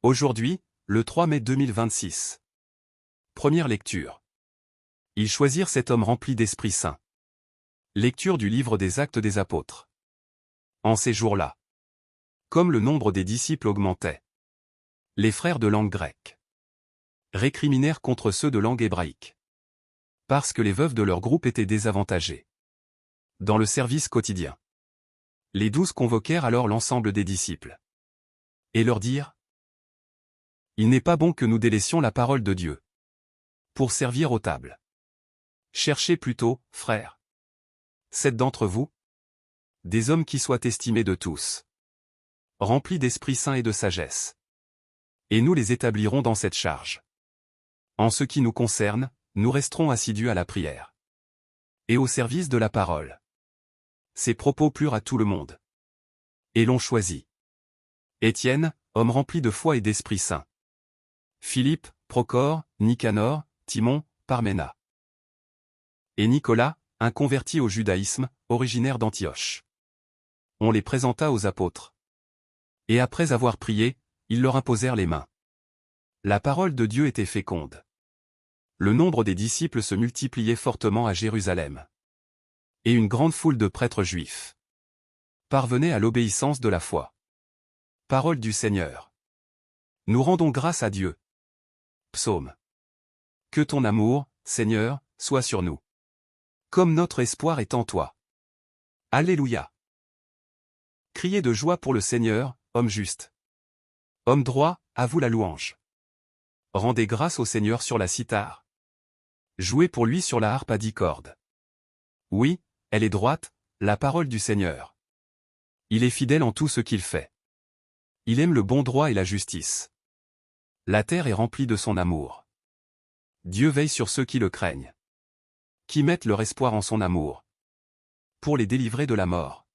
Aujourd'hui, le 3 mai 2026. Première lecture. Ils choisirent cet homme rempli d'Esprit Saint. Lecture du livre des Actes des Apôtres. En ces jours-là, comme le nombre des disciples augmentait, les frères de langue grecque récriminèrent contre ceux de langue hébraïque, parce que les veuves de leur groupe étaient désavantagées dans le service quotidien. Les 12 convoquèrent alors l'ensemble des disciples et leur dirent: Il n'est pas bon que nous délaissions la parole de Dieu pour servir aux tables. Cherchez plutôt, frères, 7 d'entre vous, des hommes qui soient estimés de tous, remplis d'Esprit Saint et de sagesse. Et nous les établirons dans cette charge. En ce qui nous concerne, nous resterons assidus à la prière et au service de la parole. Ces propos plurent à tout le monde. Et l'on choisit Étienne, homme rempli de foi et d'Esprit Saint. Philippe, Procor, Nicanor, Timon, Parména. Et Nicolas, un converti au judaïsme, originaire d'Antioche. On les présenta aux apôtres. Et après avoir prié, ils leur imposèrent les mains. La parole de Dieu était féconde. Le nombre des disciples se multipliait fortement à Jérusalem. Et une grande foule de prêtres juifs parvenait à l'obéissance de la foi. Parole du Seigneur. Nous rendons grâce à Dieu. Psaume. Que ton amour, Seigneur, soit sur nous. Comme notre espoir est en toi. Alléluia. Criez de joie pour le Seigneur, homme juste. Homme droit, à vous la louange. Rendez grâce au Seigneur sur la cithare. Jouez pour lui sur la harpe à 10 cordes. Oui, elle est droite, la parole du Seigneur. Il est fidèle en tout ce qu'il fait. Il aime le bon droit et la justice. La terre est remplie de son amour. Dieu veille sur ceux qui le craignent, qui mettent leur espoir en son amour, pour les délivrer de la mort,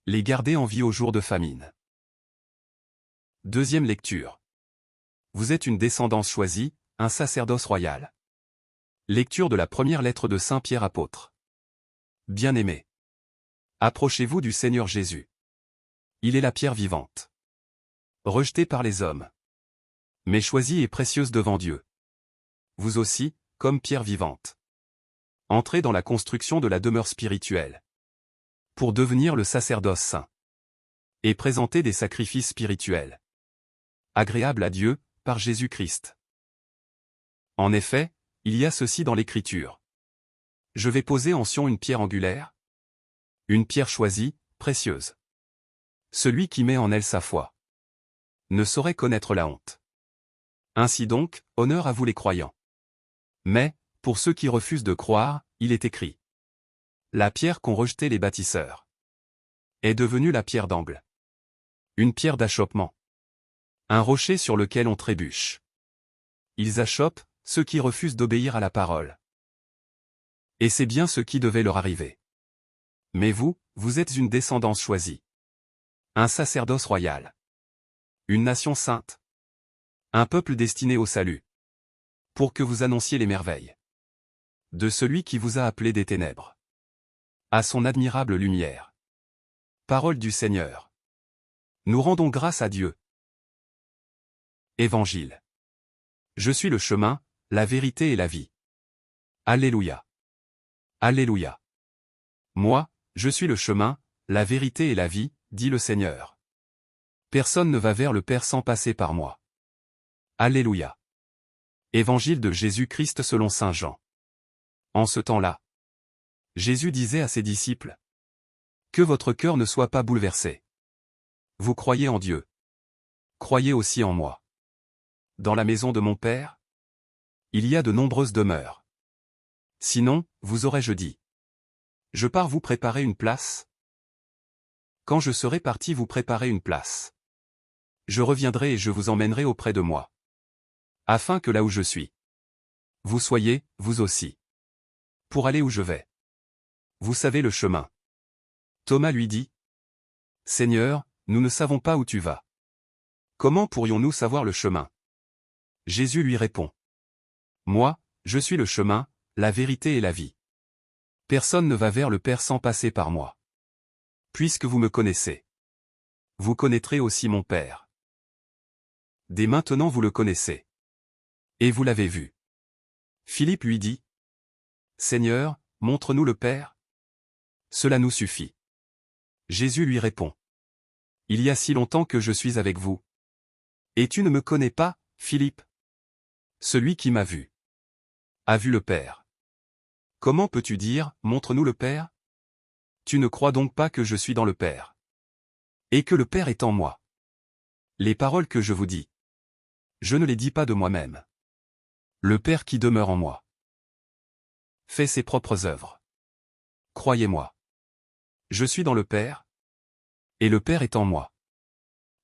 les garder en vie au jour de famine. Deuxième lecture. Vous êtes une descendance choisie, un sacerdoce royal. Lecture de la première lettre de Saint Pierre apôtre. Bien-aimés, approchez-vous du Seigneur Jésus. Il est la pierre vivante, rejetée par les hommes, mais choisie et précieuse devant Dieu. Vous aussi, comme pierre vivante, entrez dans la construction de la demeure spirituelle, pour devenir le sacerdoce saint, et présenter des sacrifices spirituels, agréables à Dieu, par Jésus-Christ. En effet, il y a ceci dans l'Écriture. Je vais poser en Sion une pierre angulaire, une pierre choisie, précieuse. Celui qui met en elle sa foi ne saurait connaître la honte. Ainsi donc, honneur à vous les croyants. Mais, pour ceux qui refusent de croire, il est écrit: la pierre qu'ont rejetée les bâtisseurs est devenue la pierre d'angle. Une pierre d'achoppement. Un rocher sur lequel on trébuche. Ils achoppent ceux qui refusent d'obéir à la parole. Et c'est bien ce qui devait leur arriver. Mais vous, vous êtes une descendance choisie. Un sacerdoce royal. Une nation sainte. Un peuple destiné au salut. Pour que vous annonciez les merveilles de celui qui vous a appelé des ténèbres à son admirable lumière. Parole du Seigneur. Nous rendons grâce à Dieu. Évangile. Je suis le chemin, la vérité et la vie. Alléluia. Alléluia. Moi, je suis le chemin, la vérité et la vie, dit le Seigneur. Personne ne va vers le Père sans passer par moi. Alléluia. Évangile de Jésus-Christ selon saint Jean. En ce temps-là, Jésus disait à ses disciples: que votre cœur ne soit pas bouleversé. Vous croyez en Dieu. Croyez aussi en moi. Dans la maison de mon Père, il y a de nombreuses demeures. Sinon, vous aurais-je dit: je pars vous préparer une place. Quand je serai parti vous préparer une place, je reviendrai et je vous emmènerai auprès de moi, afin que là où je suis, vous soyez, vous aussi, pour aller où je vais. Vous savez le chemin. Thomas lui dit: Seigneur, nous ne savons pas où tu vas. Comment pourrions-nous savoir le chemin? Jésus lui répond: moi, je suis le chemin, la vérité et la vie. Personne ne va vers le Père sans passer par moi. Puisque vous me connaissez, vous connaîtrez aussi mon Père. Dès maintenant vous le connaissez. Et vous l'avez vu. Philippe lui dit, Seigneur, montre-nous le Père. Cela nous suffit. Jésus lui répond, Il y a si longtemps que je suis avec vous. Et tu ne me connais pas, Philippe? Celui qui m'a vu a vu le Père. Comment peux-tu dire, montre-nous le Père? Tu ne crois donc pas que je suis dans le Père, et que le Père est en moi. Les paroles que je vous dis, je ne les dis pas de moi-même. Le Père qui demeure en moi fait ses propres œuvres. Croyez-moi. Je suis dans le Père, et le Père est en moi.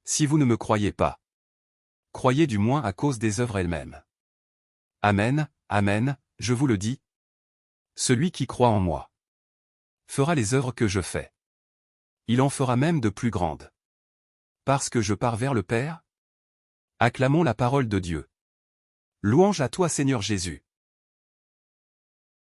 Si vous ne me croyez pas, croyez du moins à cause des œuvres elles-mêmes. Amen, amen, je vous le dis. Celui qui croit en moi fera les œuvres que je fais. Il en fera même de plus grandes. Parce que je pars vers le Père? Acclamons la parole de Dieu. Louange à toi Seigneur Jésus.